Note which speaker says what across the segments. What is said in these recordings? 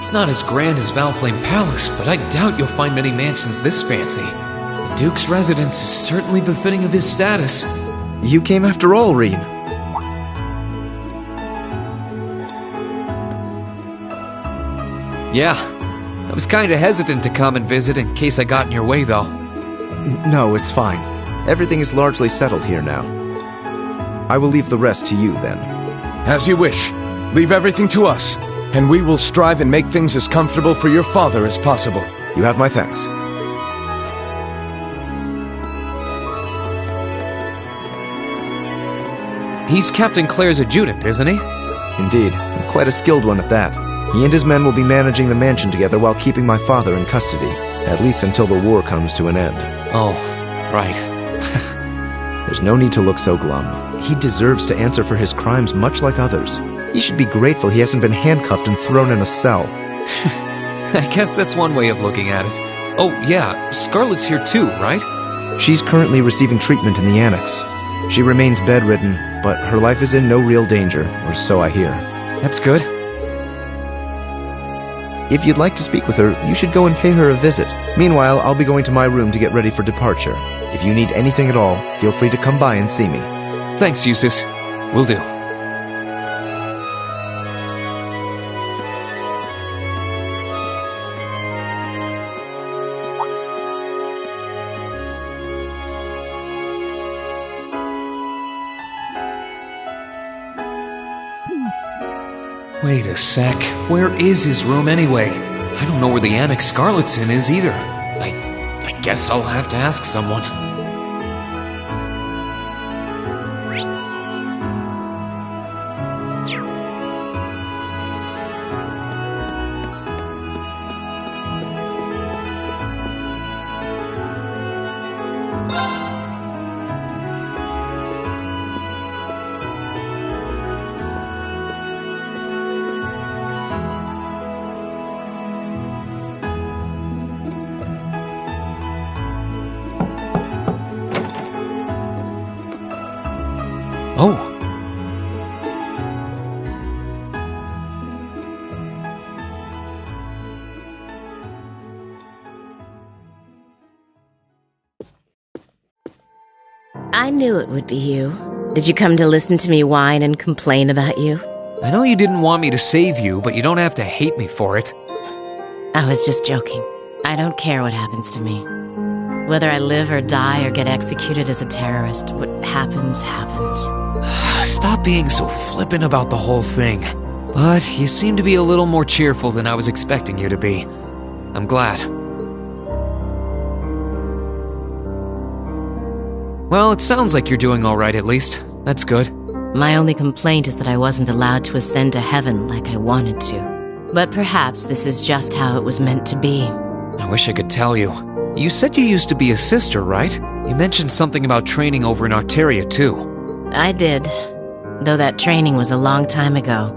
Speaker 1: It's not as grand as Valflame Palace, but I doubt you'll find many mansions this fancy. The Duke's residence is certainly befitting of his status.
Speaker 2: You came after all, Reen.
Speaker 1: Yeah, I was kinda hesitant to come and visit in case I got in your way, though.
Speaker 2: No, it's fine. Everything is largely settled here now. I will leave the rest to you, then.
Speaker 3: As you wish. Leave everything to us, and we will strive and make things as comfortable for your father as possible.
Speaker 2: You have my thanks.
Speaker 1: He's Captain Claire's adjutant, isn't he?
Speaker 2: Indeed, and quite a skilled one at that. He and his men will be managing the mansion together while keeping my father in custody, at least until the war comes to an end.
Speaker 1: Oh, right.
Speaker 2: There's no need to look so glum. He deserves to answer for his crimes much like others. He should be grateful he hasn't been handcuffed and thrown in a cell.
Speaker 1: I guess that's one way of looking at it. Oh, yeah, Scarlet's here too, right?
Speaker 2: She's currently receiving treatment in the annex. She remains bedridden, but her life is in no real danger, or so I hear.
Speaker 1: That's good.
Speaker 2: If you'd like to speak with her, you should go and pay her a visit. Meanwhile, I'll be going to my room to get ready for departure. If you need anything at all, feel free to come by and see me.
Speaker 1: Thanks, Eustace. Will do. Wait a sec. Where is his room anyway? I don't know where the annex Scarlet's in is either. I guess I'll have to ask someone. Oh.
Speaker 4: I knew it would be you. Did you come to listen to me whine and complain about you?
Speaker 1: I know you didn't want me to save you, but you don't have to hate me for it.
Speaker 4: I was just joking. I don't care what happens to me. Whether I live or die or get executed as a terrorist, what happens, happens.
Speaker 1: Stop being so flippant about the whole thing. But you seem to be a little more cheerful than I was expecting you to be. I'm glad. Well, it sounds like you're doing all right at least. That's good.
Speaker 4: My only complaint is that I wasn't allowed to ascend to heaven like I wanted to. But perhaps this is just how it was meant to be.
Speaker 1: I wish I could tell you. You said you used to be a sister, right? You mentioned something about training over in Arteria, too.
Speaker 4: I did, though that training was a long time ago.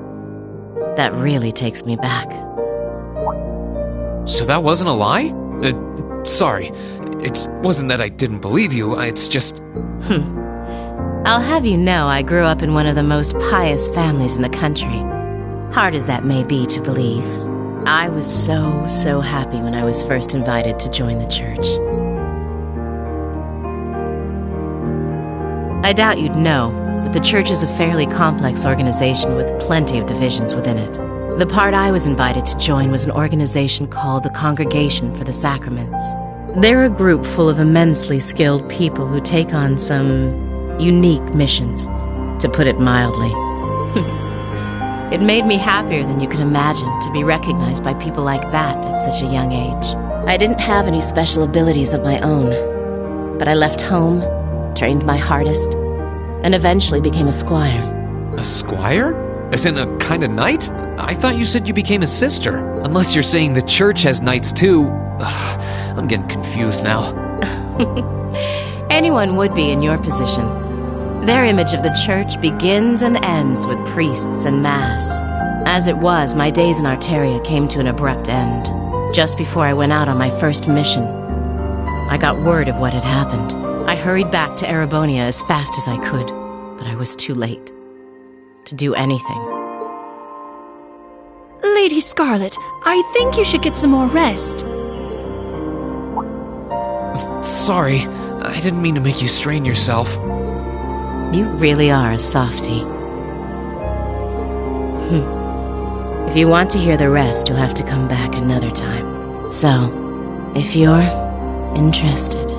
Speaker 4: That really takes me back.
Speaker 1: So that wasn't a lie? Sorry. It wasn't that I didn't believe you, it's just...
Speaker 4: I'll have you know I grew up in one of the most pious families in the country. Hard as that may be to believe. I was so happy when I was first invited to join the church. I doubt you'd know, but the church is a fairly complex organization with plenty of divisions within it. The part I was invited to join was an organization called the Congregation for the Sacraments. They're a group full of immensely skilled people who take on some unique missions, to put it mildly. It made me happier than you could imagine to be recognized by people like that at such a young age. I didn't have any special abilities of my own, but I left home, trained my hardest, and eventually became a squire.
Speaker 1: A squire? As in a kind of knight? I thought you said you became a sister. Unless you're saying the church has knights too. Ugh, I'm getting confused now.
Speaker 4: Anyone would be in your position. Their image of the church begins and ends with priests and mass. As it was, my days in Arteria came to an abrupt end. Just before I went out on my first mission, I got word of what had happened. I hurried back to Erebonia as fast as I could, but I was too late to do anything.
Speaker 5: Lady Scarlet, I think you should get some more rest.
Speaker 1: Sorry, I didn't mean to make you strain yourself.
Speaker 4: You really are a softie. If you want to hear the rest, you'll have to come back another time. So, if you're interested.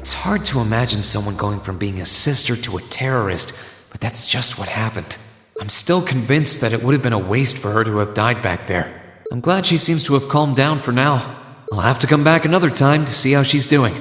Speaker 1: It's hard to imagine someone going from being a sister to a terrorist, but that's just what happened. I'm still convinced that it would have been a waste for her to have died back there. I'm glad she seems to have calmed down for now. I'll have to come back another time to see how she's doing.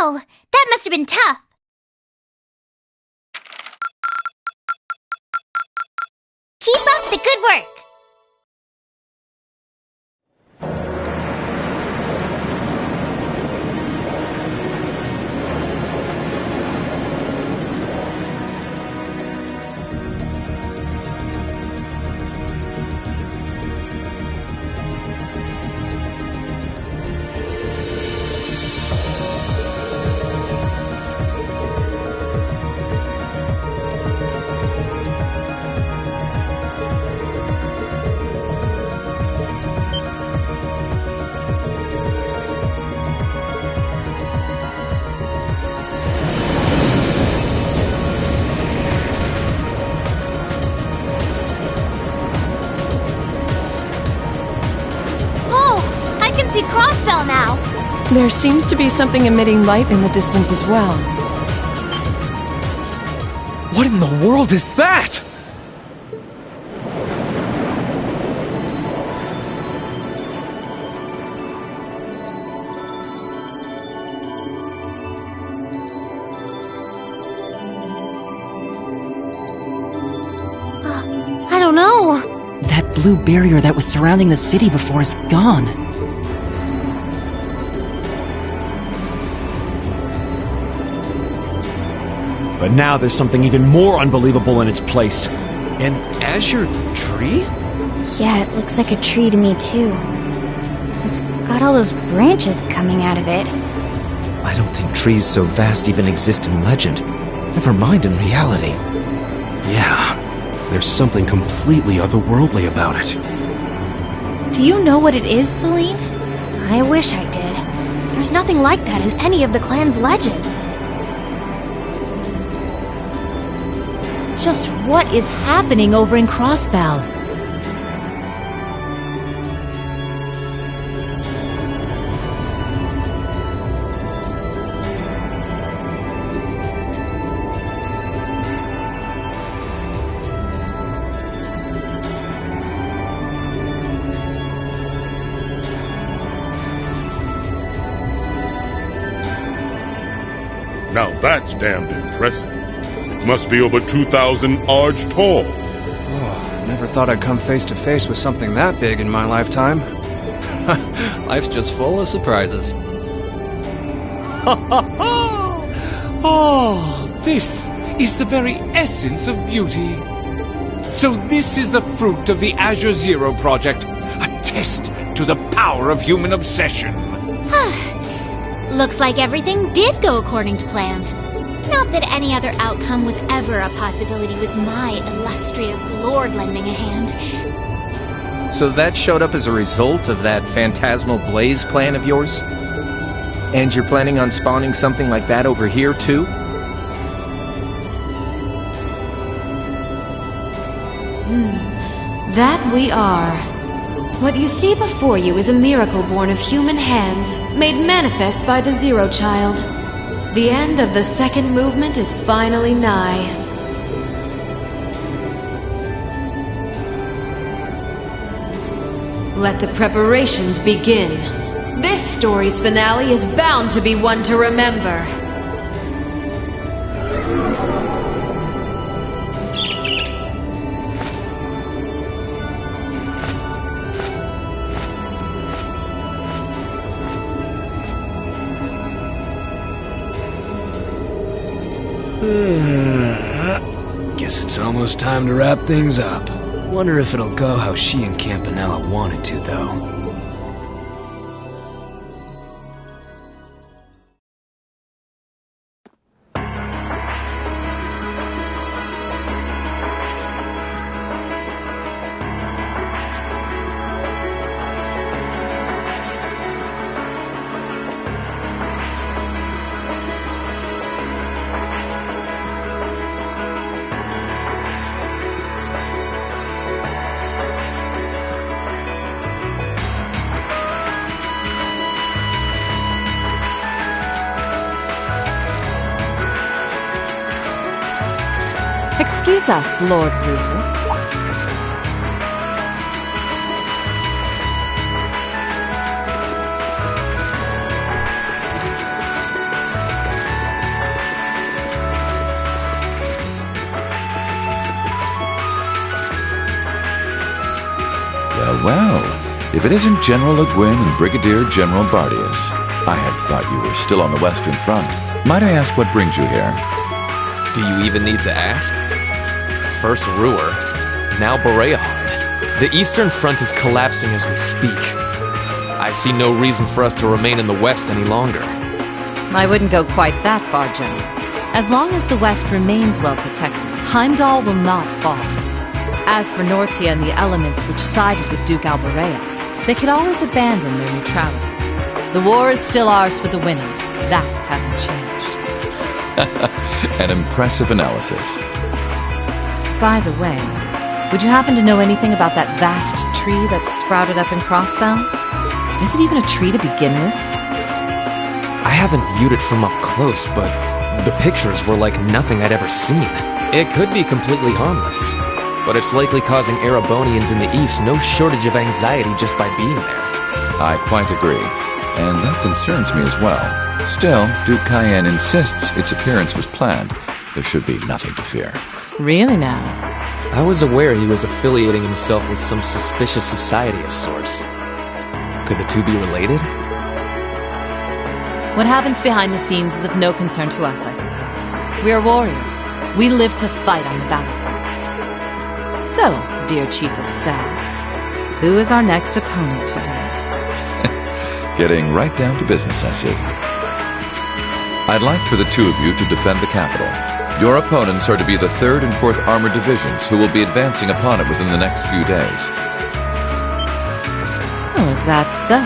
Speaker 6: Wow, that must have been tough. Keep up the good work. See Crossbell now.
Speaker 5: There seems to be something emitting light in the distance as well.
Speaker 3: What in the world is that?
Speaker 6: I don't know.
Speaker 7: That blue barrier that was surrounding the city before is gone.
Speaker 2: But now there's something even more unbelievable in its place.
Speaker 1: An azure tree?
Speaker 6: Yeah, it looks like a tree to me too. It's got all those branches coming out of it.
Speaker 2: I don't think trees so vast even exist in legend. Never mind in reality.
Speaker 8: Yeah, there's something completely otherworldly about it.
Speaker 5: Do you know what it is, Celine?
Speaker 6: I wish I did. There's nothing like that in any of the clan's legends.
Speaker 5: Just what is happening over in Crossbell?
Speaker 9: Now that's damned impressive. It must be over 2,000 arch tall.
Speaker 3: Oh, never thought I'd come face to face with something that big in my lifetime.
Speaker 10: Life's just full of surprises. Oh, this is the very essence of beauty. So this is the fruit of the Azure Zero project, a testament to the power of human obsession.
Speaker 6: Looks like everything did go according to plan. Not that any other outcome was ever a possibility with my illustrious lord lending a hand.
Speaker 11: So that showed up as a result of that phantasmal blaze plan of yours? And you're planning on spawning something like that over here, too?
Speaker 12: That we are. What you see before you is a miracle born of human hands, made manifest by the Zero Child. The end of the second movement is finally nigh. Let the preparations begin. This story's finale is bound to be one to remember.
Speaker 8: Guess it's almost time to wrap things up. Wonder if it'll go how she and Campanella wanted to, though.
Speaker 13: Excuse us, Lord Rufus.
Speaker 14: Well, if it isn't General Le Guin and Brigadier General Bardius. I had thought you were still on the Western Front. Might I ask what brings you here?
Speaker 1: Do you even need to ask? First Ruhr, now Bareahard. The Eastern Front is collapsing as we speak. I see no reason for us to remain in the West any longer.
Speaker 13: I wouldn't go quite that far, General. As long as the West remains well protected, Heimdall will not fall. As for Nortia and the elements which sided with Duke Alberea, they could always abandon their neutrality. The war is still ours for the winning. That hasn't changed.
Speaker 14: An impressive analysis.
Speaker 13: By the way, would you happen to know anything about that vast tree that's sprouted up in Crossbow? Is it even a tree to begin with?
Speaker 1: I haven't viewed it from up close, but the pictures were like nothing I'd ever seen. It could be completely harmless, but it's likely causing Erebonians in the East no shortage of anxiety just by being there.
Speaker 14: I quite agree, and that concerns me as well. Still, Duke Cayenne insists its appearance was planned. There should be nothing to fear.
Speaker 13: Really now?
Speaker 1: I was aware he was affiliating himself with some suspicious society of sorts. Could the two be related?
Speaker 13: What happens behind the scenes is of no concern to us, I suppose. We are warriors. We live to fight on the battlefield. So, dear Chief of Staff, who is our next opponent today?
Speaker 14: Getting right down to business, I see. I'd like for the two of you to defend the capital. Your opponents are to be the 3rd and 4th Armored Divisions, who will be advancing upon it within the next few days.
Speaker 13: Oh, is that so?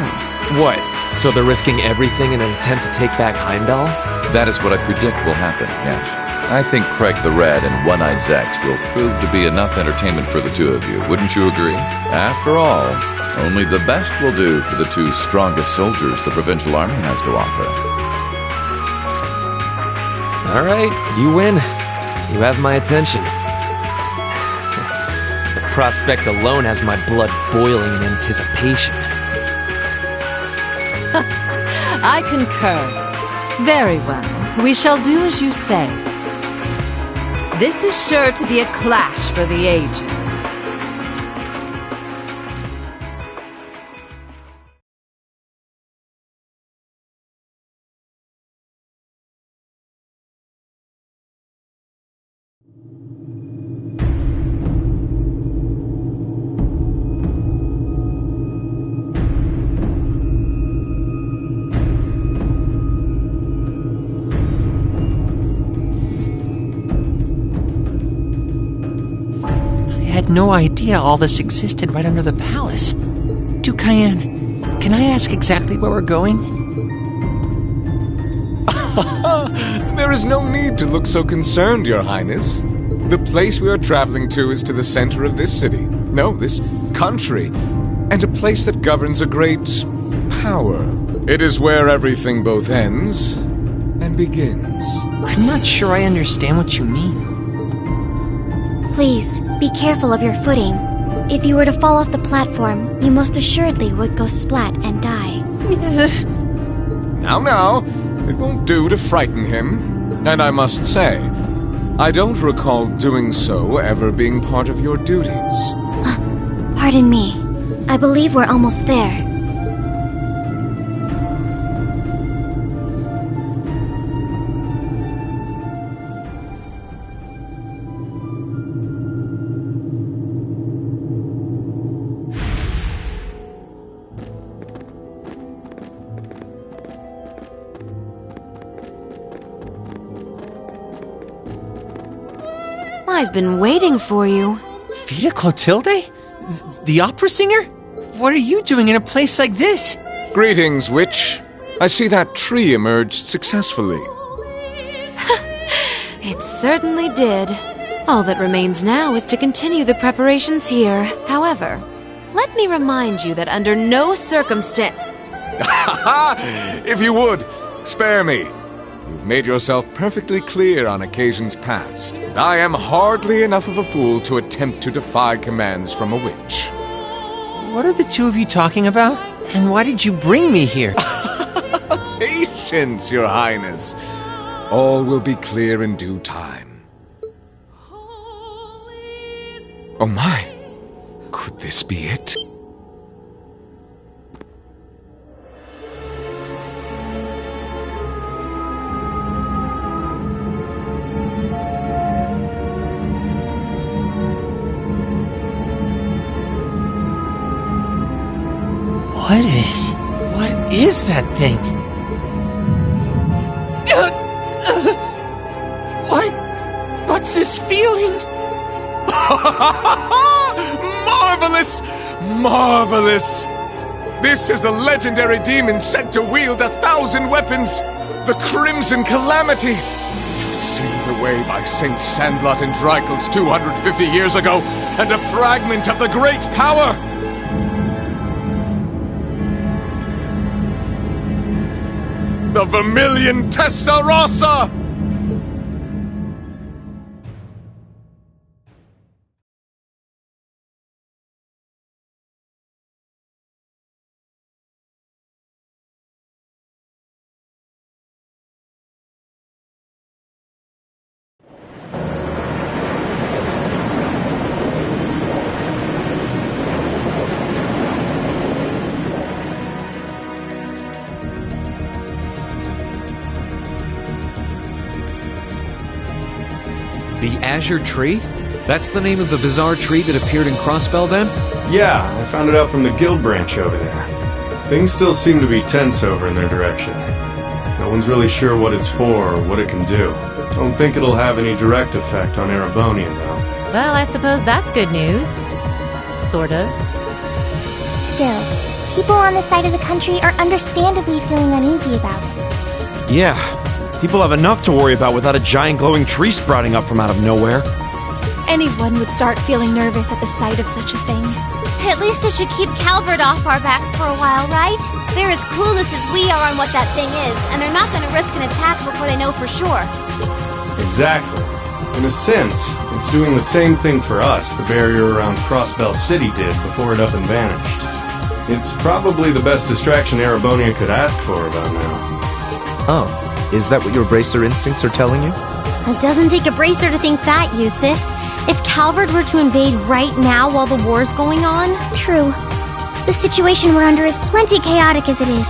Speaker 1: What? So they're risking everything in an attempt to take back Heimdall?
Speaker 14: That is what I predict will happen, yes. I think Craig the Red and One-Eyed Zex will prove to be enough entertainment for the two of you, wouldn't you agree? After all, only the best will do for the two strongest soldiers the Provincial Army has to offer.
Speaker 1: All right, you win. You have my attention. The prospect alone has my blood boiling in anticipation.
Speaker 13: I concur. Very well. We shall do as you say. This is sure to be a clash for the ages.
Speaker 7: I had no idea all this existed right under the palace. Duke Cayenne, can I ask exactly where we're going?
Speaker 3: There is no need to look so concerned, Your Highness. The place we are traveling to is to the center of this city. No, this country. And a place that governs a great power. It is where everything both ends and begins.
Speaker 7: I'm not sure I understand what you mean.
Speaker 6: Please, be careful of your footing. If you were to fall off the platform, you most assuredly would go splat and die.
Speaker 3: Now, it won't do to frighten him. And I must say, I don't recall doing so ever being part of your duties.
Speaker 6: Pardon me. I believe we're almost there.
Speaker 12: I've been waiting for you.
Speaker 7: Vita Clotilde? The opera singer? What are you doing in a place like this?
Speaker 3: Greetings, witch. I see that tree emerged successfully.
Speaker 12: It certainly did. All that remains now is to continue the preparations here. However, let me remind you that under no circumstance...
Speaker 3: If you would, spare me. You've made yourself perfectly clear on occasions past, and I am hardly enough of a fool to attempt to defy commands from a witch.
Speaker 11: What are the two of you talking about? And why did you bring me here?
Speaker 3: Patience, Your Highness. All will be clear in due time. Oh my! Could this be it?
Speaker 11: What is that thing? What's this feeling?
Speaker 3: Marvelous! Marvelous! This is the legendary demon said to wield 1,000 weapons, the Crimson Calamity, which was sealed away by Saint Sandlot and Drycles 250 years ago, and a fragment of the Great Power! The Vermilion Testarossa!
Speaker 1: The Azure Tree? That's the name of the bizarre tree that appeared in Crossbell then?
Speaker 15: Yeah, I found it out from the guild branch over there. Things still seem to be tense over in their direction. No one's really sure what it's for or what it can do. Don't think it'll have any direct effect on Erebonia, though.
Speaker 4: Well, I suppose that's good news. Sort of.
Speaker 16: Still, people on this side of the country are understandably feeling uneasy about it.
Speaker 2: Yeah, people have enough to worry about without a giant glowing tree sprouting up from out of nowhere.
Speaker 17: Anyone would start feeling nervous at the sight of such a thing.
Speaker 6: At least it should keep Calvert off our backs for a while, right? They're as clueless as we are on what that thing is, and they're not going to risk an attack before they know for sure.
Speaker 15: Exactly. In a sense, it's doing the same thing for us the barrier around Crossbell City did before it up and vanished. It's probably the best distraction Erebonia could ask for about now.
Speaker 2: Oh, is that what your bracer instincts are telling you?
Speaker 16: It doesn't take a bracer to think that, Eustace. If Calvert were to invade right now while the war's going on... True. The situation we're under is plenty chaotic as it is.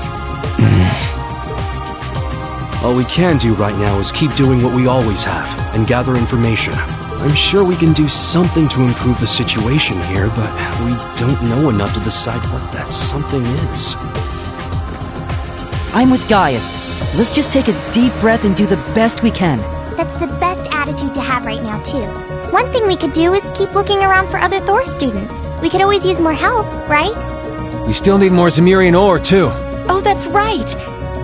Speaker 18: All we can do right now is keep doing what we always have, and gather information. I'm sure we can do something to improve the situation here, but we don't know enough to decide what that something is.
Speaker 19: I'm with Gaius. Let's just take a deep breath and do the best we can.
Speaker 16: That's the best attitude to have right now, too. One thing we could do is keep looking around for other Thor students. We could always use more help, right?
Speaker 11: We still need more Zemirian ore, too.
Speaker 17: Oh, that's right!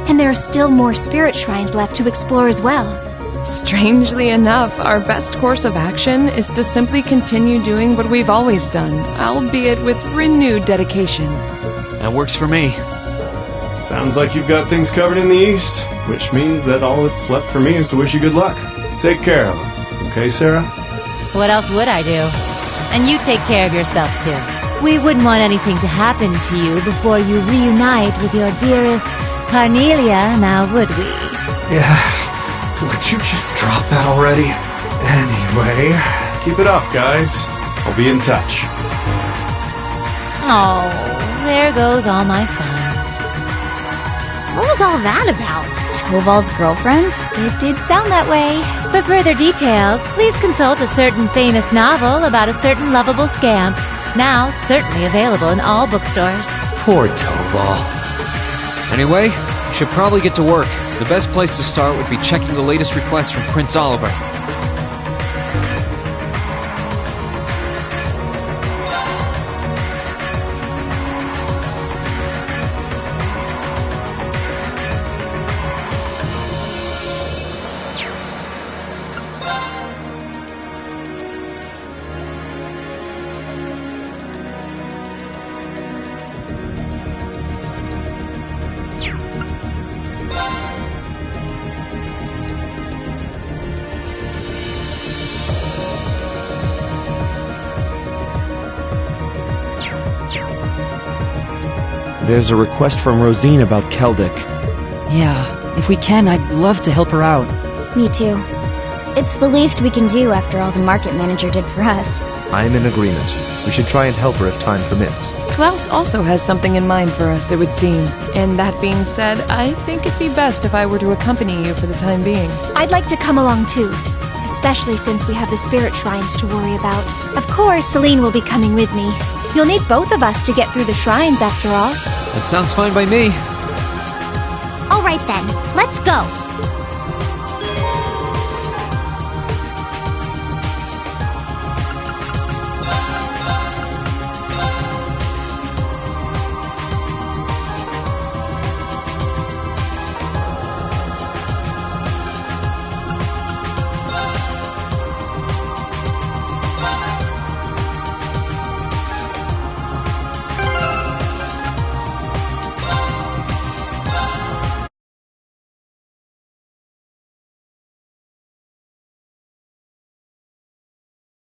Speaker 17: And there are still more spirit shrines left to explore as well.
Speaker 5: Strangely enough, our best course of action is to simply continue doing what we've always done, albeit with renewed dedication.
Speaker 1: That works for me.
Speaker 15: Sounds like you've got things covered in the east, which means that all that's left for me is to wish you good luck. Take care of them. Okay, Sarah?
Speaker 4: What else would I do? And you take care of yourself, too. We wouldn't want anything to happen to you before you reunite with your dearest Carnelia, now would we?
Speaker 15: Yeah. Would you just drop that already? Anyway, keep it up, guys. I'll be in touch.
Speaker 4: Oh, there goes all my fun.
Speaker 16: What was all that about? Toval's girlfriend?
Speaker 17: It did sound that way.
Speaker 4: For further details, please consult a certain famous novel about a certain lovable scamp, now certainly available in all bookstores.
Speaker 1: Poor Toval. Anyway, we should probably get to work. The best place to start would be checking the latest requests from Prince Oliver.
Speaker 2: There's a request from Rosine about Keldic.
Speaker 19: Yeah, if we can, I'd love to help her out.
Speaker 16: Me too. It's the least we can do after all the market manager did for us.
Speaker 2: I'm in agreement. We should try and help her if time permits.
Speaker 5: Klaus also has something in mind for us, it would seem. And that being said, I think it'd be best if I were to accompany you for the time being.
Speaker 17: I'd like to come along too, especially since we have the spirit shrines to worry about. Of course, Celine will be coming with me. You'll need both of us to get through the shrines after all.
Speaker 1: That sounds fine by me.
Speaker 16: All right then, let's go.